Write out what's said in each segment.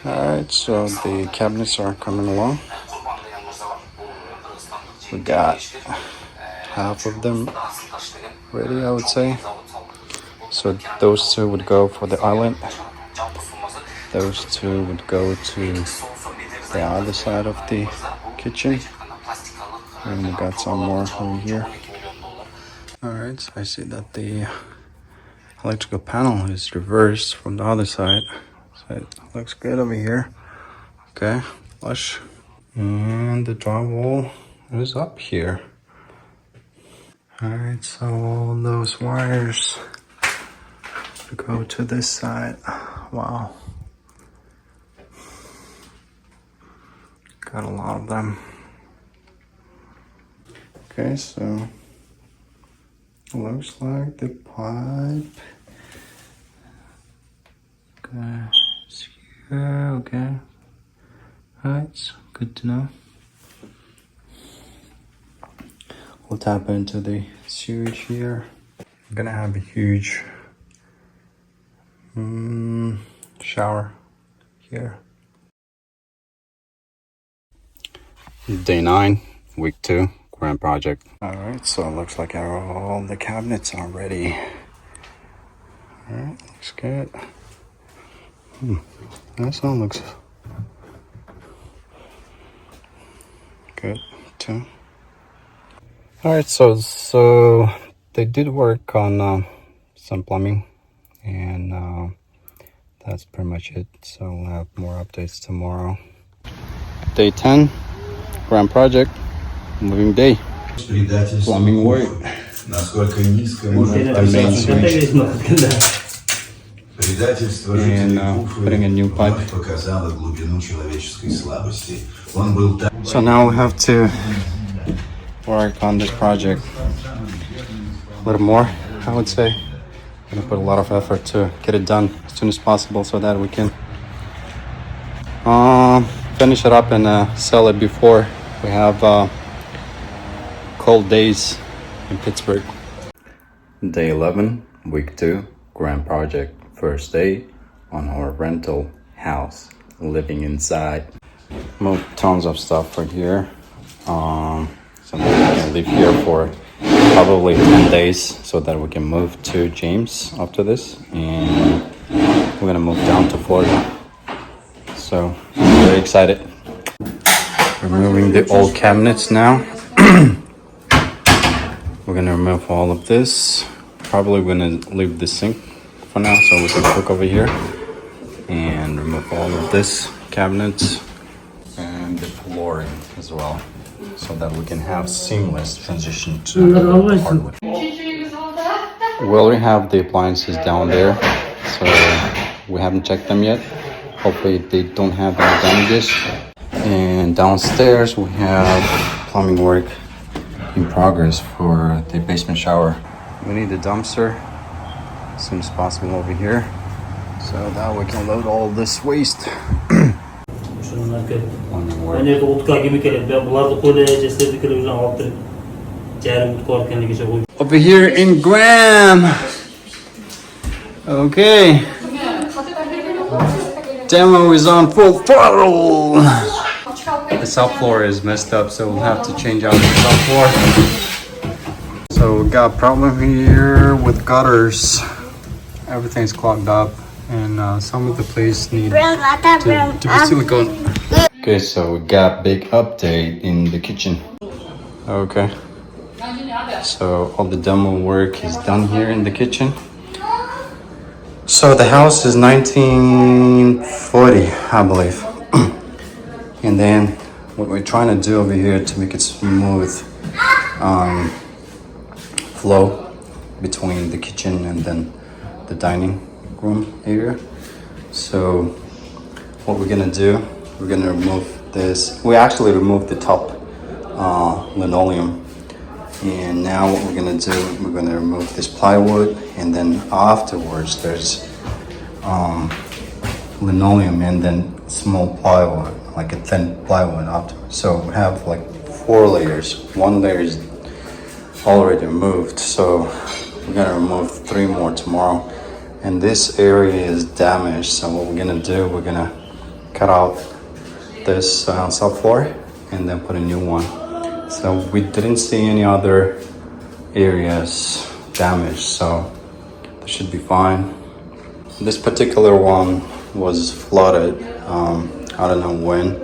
Alright, so the cabinets are coming along. We got half of them ready, I would say. So those two would go for the island. Those two would go to the other side of the kitchen. And we got some more over here. Alright, so I see that the electrical panel is reversed from the other side. So it looks good over here. Okay, flush. And the drywall is up here. Alright, so all those wires go to this side. Wow. Got a lot of them. Okay, so looks like the pipe. Okay, it's here, okay. Alright, so good to know. We'll tap into the sewage here. I'm gonna have a huge shower here. Day 9, week 2, grand project. Alright, so it looks like all the cabinets are ready. Alright, looks good. That all looks good too. Alright, so they did work on some plumbing, and that's pretty much it. So we'll have more updates tomorrow. Day 10, grand project, moving day, plumbing work. The main switch. And putting a new pipe. So now we have to work on this project a little more, I would say. I'm gonna put a lot of effort to get it done as soon as possible so that we can finish it up and sell it before we have cold days in Pittsburgh. Day 11, week 2, grand project. First day on our rental house, living inside. Moved tons of stuff right here. So we can live here for probably 10 days so that we can move to James after this, and we're gonna move down to Florida. So I'm very excited. Removing the old cabinets now. We're gonna remove all of this. Probably gonna leave the sink for now so we can cook over here, and remove all of this cabinets and the flooring as well, so that we can have seamless transition to hardwood. We already have the appliances down there, so we haven't checked them yet. Hopefully they don't have any damages. And downstairs we have plumbing work in progress for the basement shower. We need the dumpster as soon as possible over here, so that we can load all this waste. Over here in Graham. Okay. Demo is on full throttle. The south floor is messed up, so we'll have to change out the south floor. So we got a problem here with gutters. Everything's clogged up, and some of the places need to be silicone. Okay, so we got big update in the kitchen. Okay, so all the demo work is done here in the kitchen. So the house is 1940, I believe. And then what we're trying to do over here to make it smooth flow between the kitchen and then the dining room area. So what we're gonna do, we're gonna remove this. We actually removed the top linoleum, and now what we're gonna do, we're gonna remove this plywood, and then afterwards there's linoleum and then small plywood, like a thin plywood afterwards. So we have like 4 layers. 1 layer is already removed, so we're gonna remove 3 more tomorrow, and this area is damaged. So what we're gonna do, we're gonna cut out this subfloor and then put a new one. So we didn't see any other areas damaged, so that should be fine. This particular one was flooded. I don't know when,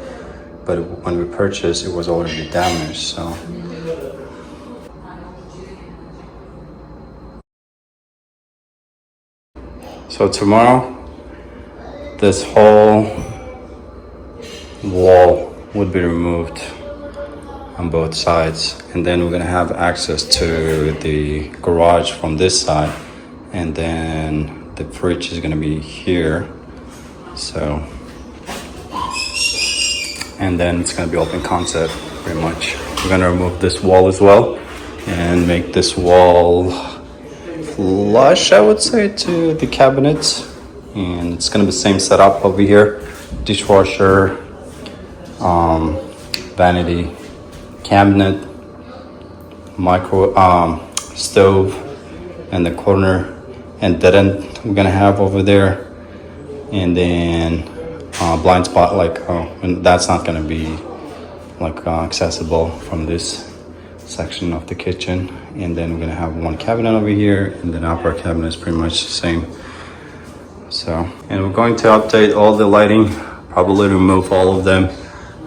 but when we purchased, it was already damaged. So tomorrow, this whole wall would be removed on both sides, and then we're gonna have access to the garage from this side, and then the fridge is gonna be here. So, and then it's gonna be open concept pretty much. We're gonna remove this wall as well and make this wall flush, I would say, to the cabinets. And it's gonna be the same setup over here: dishwasher, vanity, cabinet, micro stove in the corner, and dead end we're gonna have over there, and then blind spot, and that's not gonna be accessible from this section of the kitchen. And then we're gonna have one cabinet over here, and then upper cabinet is pretty much the same. So, and we're going to update all the lighting, probably remove all of them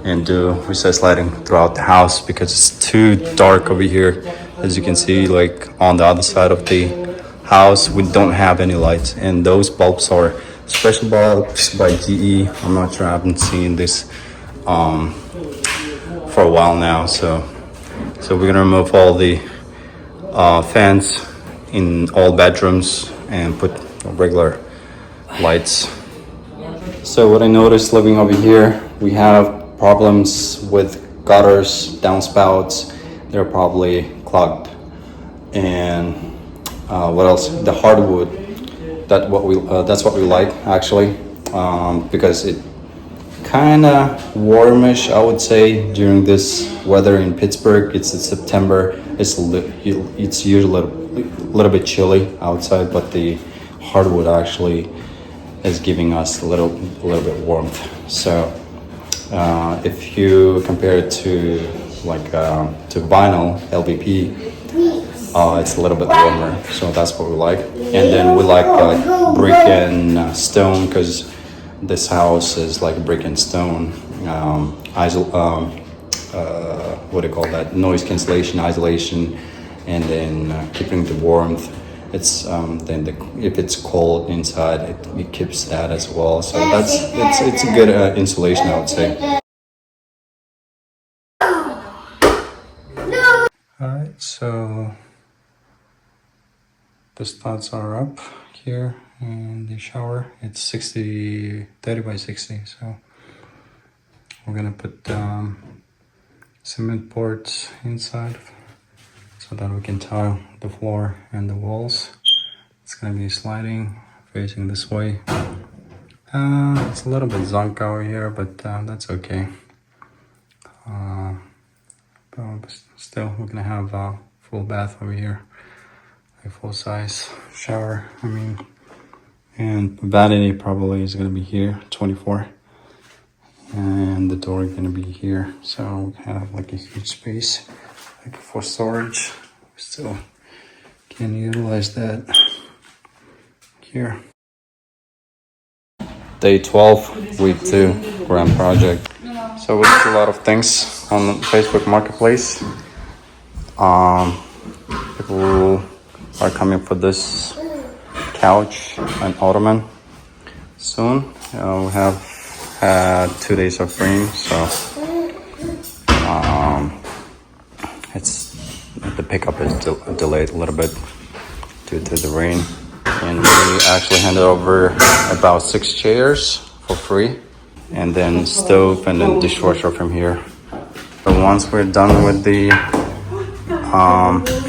and do recessed lighting throughout the house because it's too dark over here. As you can see, on the other side of the house, we don't have any lights, and those bulbs are special bulbs by GE. I'm not sure, I haven't seen this for a while now. So we're gonna remove all the fans in all bedrooms and put regular lights. So what I noticed living over here, we have problems with gutters, downspouts. They're probably clogged. And what else? The hardwood. That's what we like actually, because it kind of warmish, I would say, during this weather in Pittsburgh. It's in September. It's usually a little bit chilly outside, but the hardwood actually is giving us a little bit warmth. So if you compare it to vinyl LVP, it's a little bit warmer, so that's what we like. And then we like brick and stone, because this house is like brick and stone. What do you call that? Noise cancellation, isolation, and then keeping the warmth. It's if it's cold inside, it keeps that as well. So it's a good insulation, I would say. Alright, so the studs are up here, and the shower, it's 30 by 60. So we're gonna put cement boards inside so that we can tile the floor and the walls. It's gonna be sliding, facing this way. It's a little bit zonk over here, but that's okay. But still, we're gonna have a full bath over here, a full size shower. And vanity probably is gonna be here, 24, and the door is gonna be here. So we have a huge space for storage. We still can utilize that here. Day 12, week 2, grand project. So we did a lot of things on Facebook Marketplace. People are coming for this couch and ottoman soon. We have had 2 days of rain, so the pickup is delayed a little bit due to the rain. And we actually handed over about 6 chairs for free, and then stove and then dishwasher from here. So once we're done with the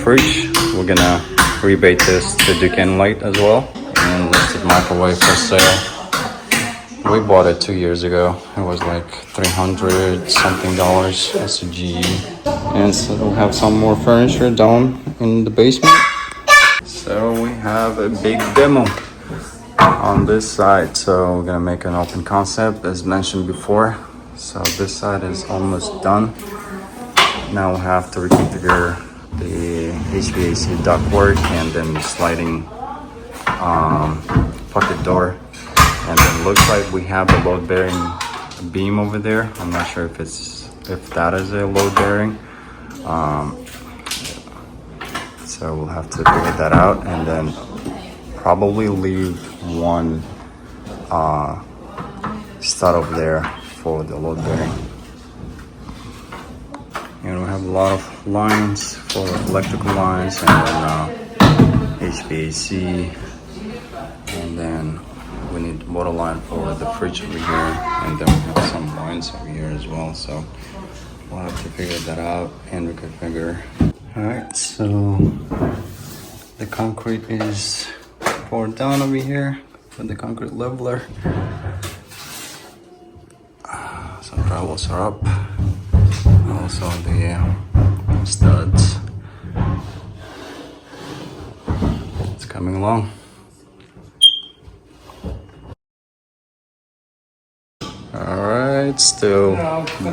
fridge, we're gonna rebate this to Duke Light as well, and listed microwave for sale. We bought it 2 years ago. It was like $300 something. That's a GE. And so we have some more furniture down in the basement. So we have a big demo on this side. So we're gonna make an open concept as mentioned before. So this side is almost done. Now we'll have to reconfigure the HVAC ductwork and then sliding pocket door. And then looks like we have a load bearing beam over there. I'm not sure if that is a load bearing. So we'll have to figure that out and then probably leave one stud over there for the load bearing. And we have a lot of lines for electrical lines and then HVAC, and then we need water line for the fridge over here, and then we have some lines over here as well. So we'll have to figure that out and reconfigure. Alright, so the concrete is poured down over here with the concrete leveler. Some drywalls are up. Also the studs. It's coming along. Alright, still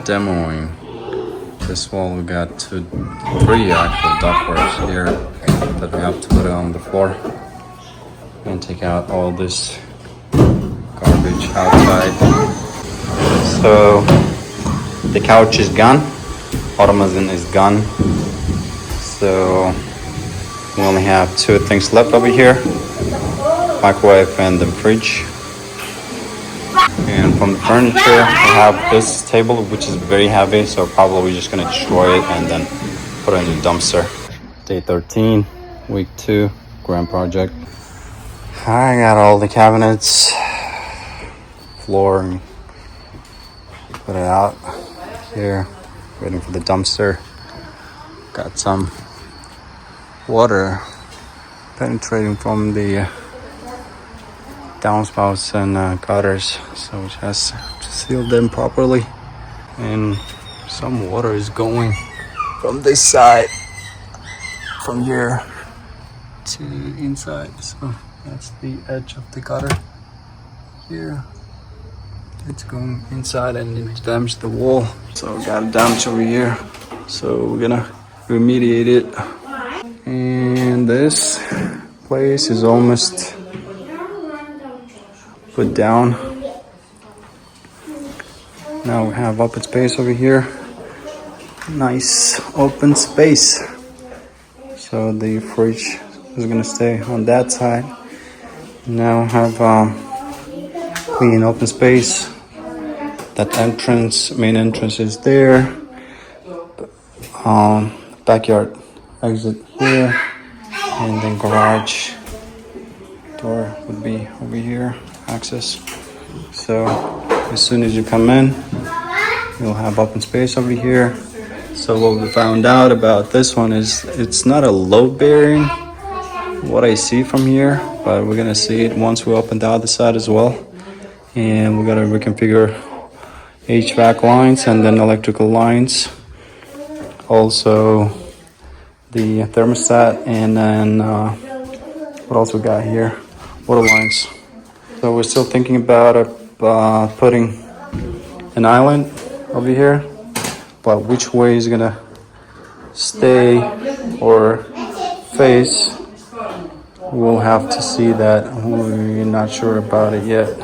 demoing. This wall we got 3 actual ductworks here that we have to put on the floor and take out all this garbage outside. So the couch is gone, automation is gone. So we only have 2 things left over here, microwave and the fridge. And from the furniture, we have this table, which is very heavy, so probably we're just gonna destroy it and then put it in the dumpster. Day 13, week 2, grand project. I got all the cabinets, floor, put it out here, waiting for the dumpster. Got some water penetrating from the downspouts and gutters, so it has to seal them properly. And some water is going from this side, from here to inside. So that's the edge of the gutter here. It's going inside and it damaged the wall. So we got damage over here. So we're gonna remediate it. And this place is almost put down. Now we have open space over here. Nice open space. So the fridge is gonna stay on that side. Now have clean open space. That entrance, main entrance is there. Backyard exit here, and then garage door would be over here. Access. So as soon as you come in, you'll have open space over here. So what we found out about this one is it's not a load bearing, what I see from here, but we're gonna see it once we open the other side as well. And we're gonna reconfigure HVAC lines and then electrical lines, also the thermostat, and then what else we got here, water lines. So we're still thinking about putting an island over here, but which way is gonna stay or face, we'll have to see that. We're not sure about it yet.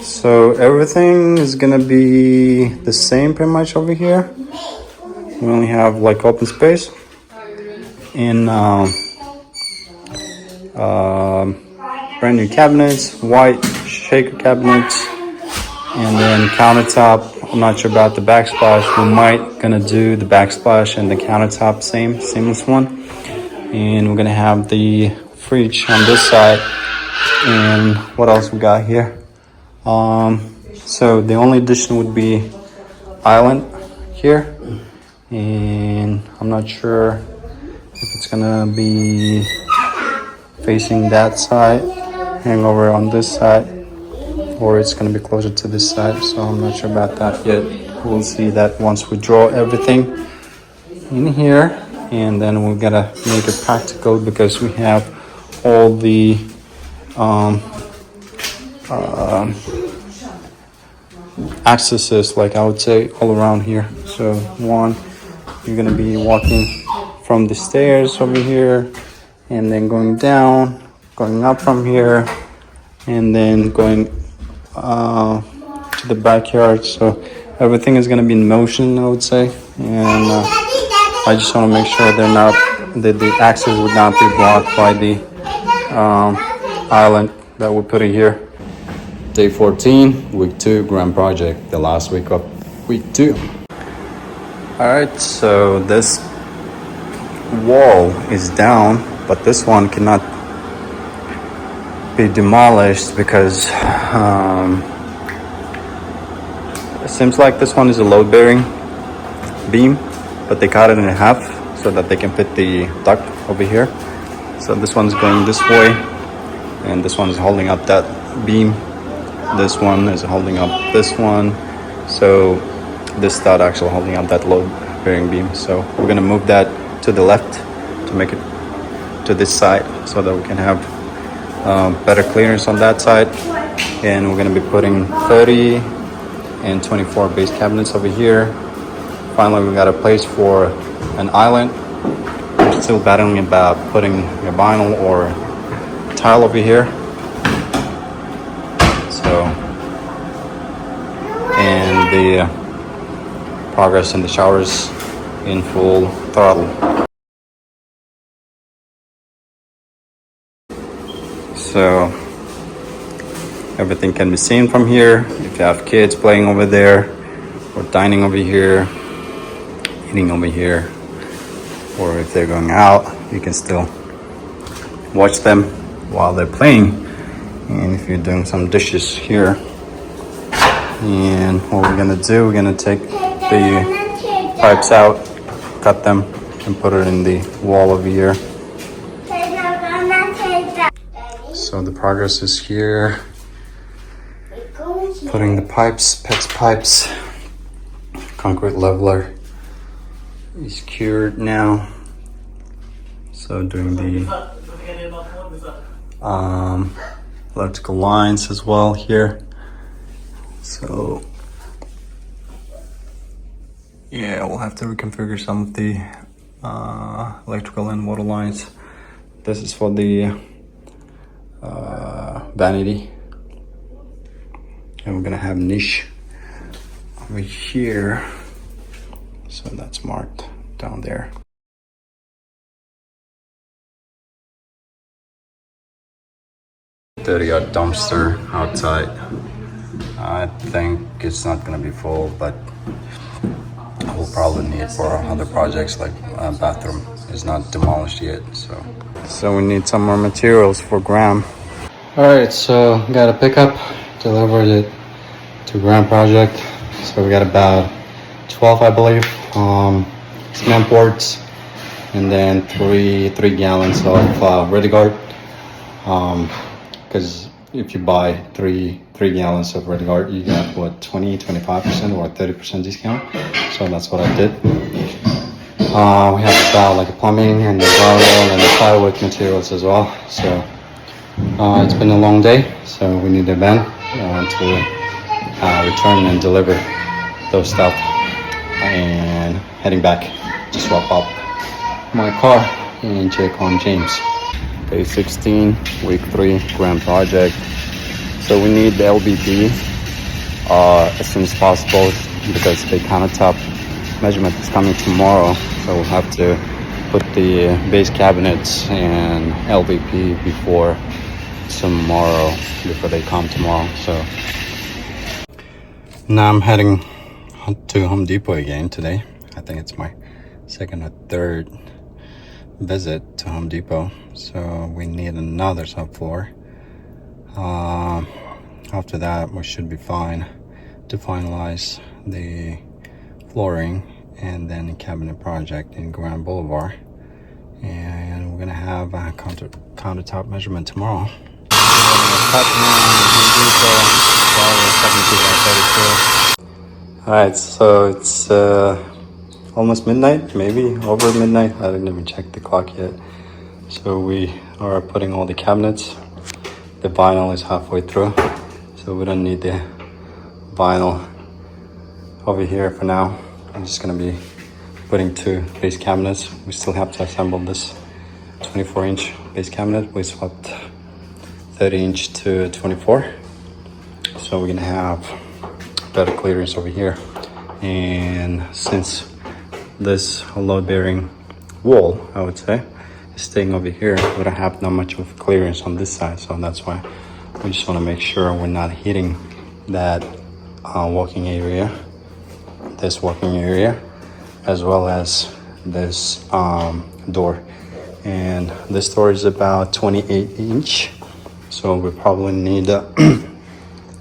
So everything is gonna be the same pretty much over here. We only have like open space in brand new cabinets, white shaker cabinets, and then countertop. I'm not sure about the backsplash. We might gonna do the backsplash and the countertop seamless one. And we're gonna have the fridge on this side. And what else we got here? So the only addition would be island here, and I'm not sure if it's gonna be facing that side, hangover on this side, or it's gonna be closer to this side. So I'm not sure about that yet. We'll see that once we draw everything in here, and then we're gonna make it practical because we have all the accesses, like I would say, all around here. So one, you're gonna be walking from the stairs over here, and then going down, going up from here, and then going to the backyard. So everything is gonna be in motion, I would say, and I just want to make sure the access would not be blocked by the island that we're putting here. Day 14, week 2, grand project, the last week of week 2. All right, so this wall is down, but this one cannot be demolished because it seems like this one is a load-bearing beam, but they cut it in half so that they can put the duct over here. So this one's going this way, and this one is holding up that beam. This one is holding up this one. So this stud actually holding up that load-bearing beam. So we're gonna move that to the left to make it to this side so that we can have better clearance on that side. And we're gonna be putting 30 and 24 base cabinets over here. Finally, we got a place for an island. We're still battling about putting a vinyl or tile over here. So, and the progress in the showers in full throttle. So everything can be seen from here. If you have kids playing over there, or dining over here, eating over here, or if they're going out, you can still watch them while they're playing. And if you're doing some dishes here, and what we're gonna do, we're gonna take the pipes out, cut them, and put it in the wall over here. So the progress is here. Putting the pipes, PEX pipes, concrete leveler is cured now. So doing the electrical lines as well here. So yeah, we'll have to reconfigure some of the electrical and water lines. This is for the vanity, and we're gonna have niche over here, so that's marked down there. Dirty-yard dumpster outside. I think it's not gonna be full, but we'll probably need for other projects, like bathroom is not demolished yet. So we need some more materials for Graham. All right, so got a pickup, delivered it to Graham project. So we got about 12, I believe, cement boards, and then three gallons of Ready Guard. Because if you buy three gallons of Ready Guard, you get what, 25% or 30% discount. So that's what I did. We have about like a plumbing and the drywall and the plywood materials as well. So it's been a long day, so we need a van to return and deliver those stuff, and heading back to swap up my car and check on James. Day 16, week 3, grand project. So we need the LBP as soon as possible because the countertop measurement is coming tomorrow. So we'll have to put the base cabinets and LVP before they come tomorrow. So now I'm heading to Home Depot again today. I think it's my second or third visit to Home Depot. So we need another subfloor. After that, we should be fine to finalize the flooring and then the cabinet project in Grand Boulevard. And we're gonna have a countertop measurement tomorrow. Alright, so it's almost midnight, maybe over midnight. I didn't even check the clock yet. So we are putting all the cabinets. The vinyl is halfway through. so we don't need the vinyl over here for now. I'm just gonna be putting 2 base cabinets. We still have to assemble this 24-inch base cabinet. We swapped 30-inch to 24, so we're gonna have better clearance over here. And since this load-bearing wall, I would say, is staying over here, we don't have not much of clearance on this side, so that's why we just want to make sure we're not hitting that walking area, this walking area, as well as this door. And this door is about 28-inch, so we probably need a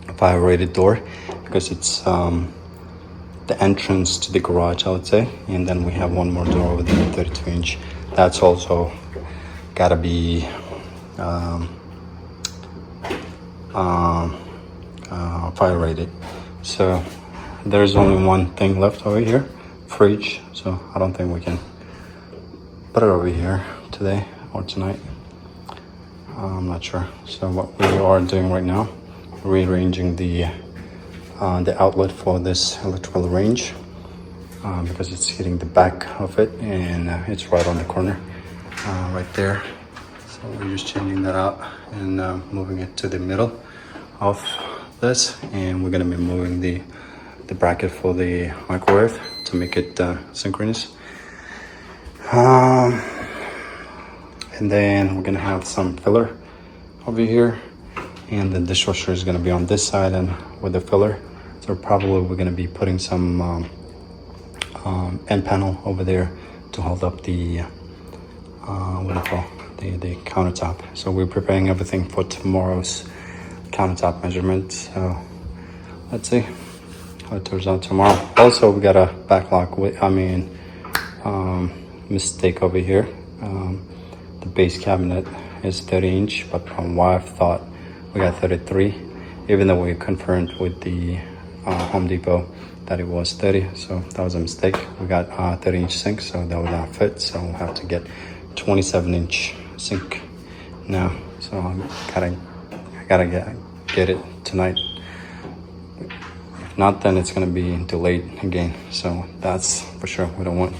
5-rated door because it's the entrance to the garage, I would say. And then we have one more door over there, 32-inch. That's also gotta be 5-rated. So there's only one thing left over here, fridge. So I don't think we can put it over here today or tonight. I'm not sure. So what we are doing right now, rearranging the outlet for this electrical range because it's hitting the back of it, and it's right on the corner right there. So we're just changing that out and moving it to the middle of this, and we're gonna be moving the bracket for the microwave to make it synchronous. And then we're gonna have some filler over here, and the dishwasher is gonna be on this side and with the filler. So probably we're gonna be putting some end panel over there to hold up the what do you call the countertop. So we're preparing everything for tomorrow's countertop measurement. So let's see how it turns out tomorrow. Also, we got a backlog with mistake over here. The base cabinet is 30-inch, but my wife thought we got 33, even though we confirmed with the Home Depot that it was 30. So that was a mistake. We got 30-inch sink, so that would not fit. So we'll have to get 27-inch sink now. So I gotta get it tonight. If not, then it's gonna be delayed again. So that's for sure. We don't want.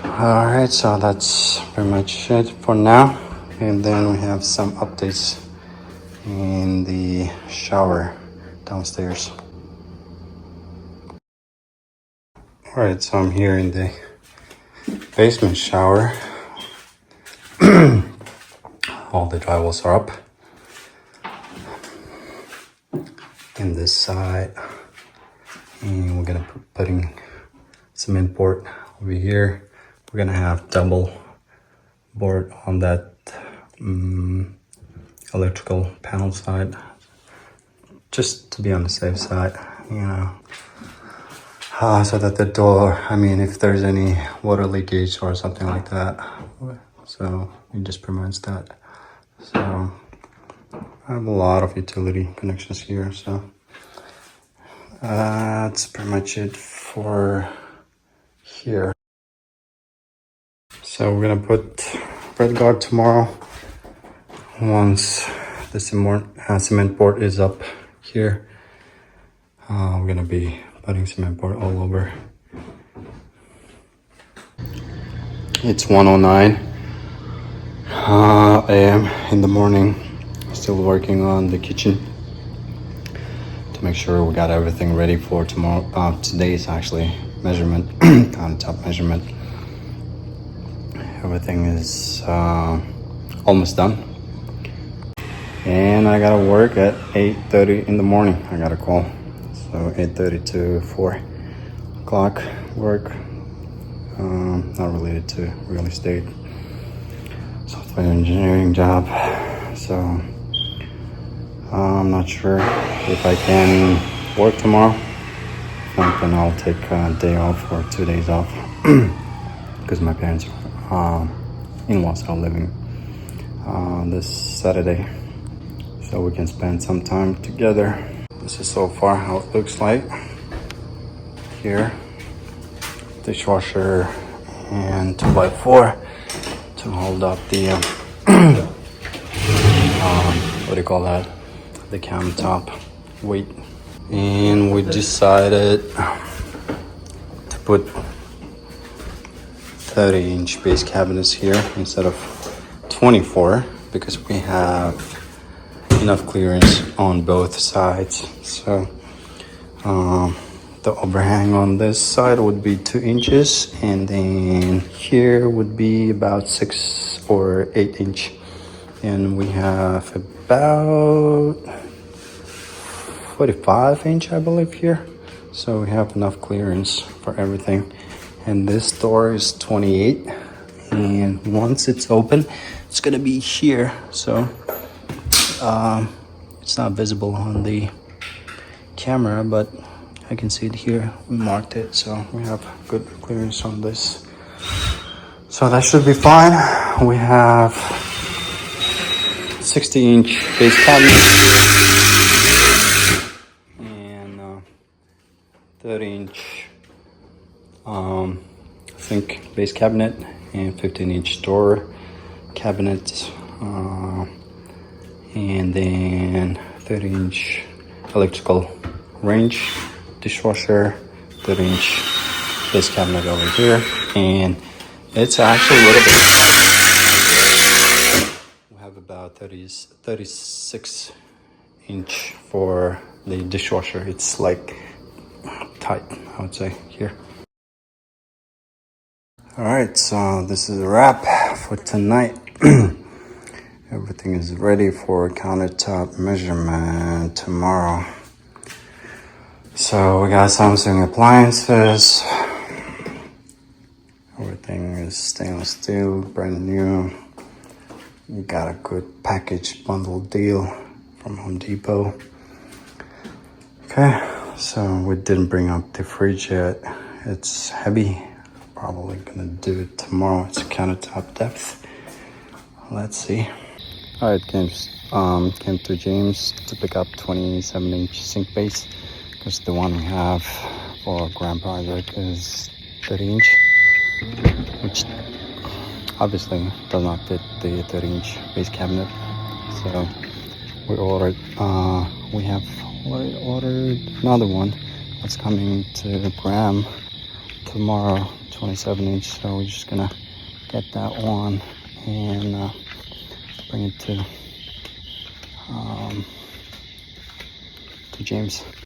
All right, so that's pretty much it for now. And then we have some updates in the shower downstairs. All right, so I'm here in the basement shower. All the drywalls are up. In this side, and we're gonna be putting cement board over here. We're gonna have double board on that electrical panel side, just to be on the safe side, you know, so that the door, if there's any water leakage or something like that, so it just prevents that. So I have a lot of utility connections here, so that's pretty much it for here. So we're gonna put red guard tomorrow once the cement board is up here. We're gonna be putting cement board all over. It's 1:09 a.m. in the morning. Still working on the kitchen to make sure we got everything ready for tomorrow. Today's actually measurement, on top measurement. Everything is almost done, and I gotta work at 8:30 in the morning. I got a call, so 8:30 to 4 o'clock work. Not related to real estate, software engineering job. So I'm not sure if I can work tomorrow. If not, then I'll take a day off or 2 days off because my parents, in-laws, are living this Saturday, so we can spend some time together. This is so far how it looks like here. Dishwasher and 2x4 to hold up the what do you call that? the countertop weight. And we decided to put 30-inch base cabinets here instead of 24 because we have enough clearance on both sides. So the overhang on this side would be 2 inches, and then here would be about 6 or 8 inch, and we have about 45 inch I believe here, so we have enough clearance for everything. And this door is 28, and once it's open it's gonna be here, so it's not visible on the camera, but I can see it here. We marked it, so we have good clearance on this, so that should be fine. We have 60-inch base cabinet and 30-inch sink base cabinet and 15-inch door cabinet, and then 30-inch electrical range, dishwasher, 30-inch base cabinet over here, and it's actually a little bit tight. We have about 36 inch for the dishwasher. It's like tight, I would say, here. All right, so this is a wrap for tonight. Everything is ready for countertop measurement tomorrow. So we got Samsung appliances. Everything is stainless steel, brand new. We got a good package bundle deal from Home Depot. Okay, so we didn't bring up the fridge yet. It's heavy. Probably gonna do it tomorrow. It's countertop depth. Let's see. All right, came to James to pick up 27-inch sink base, because the one we have for grand project is 30-inch, which obviously does not fit the 30-inch base cabinet. So we ordered. We have ordered another one that's coming to Graham tomorrow, 27-inch. So we're just gonna get that one and bring it to James.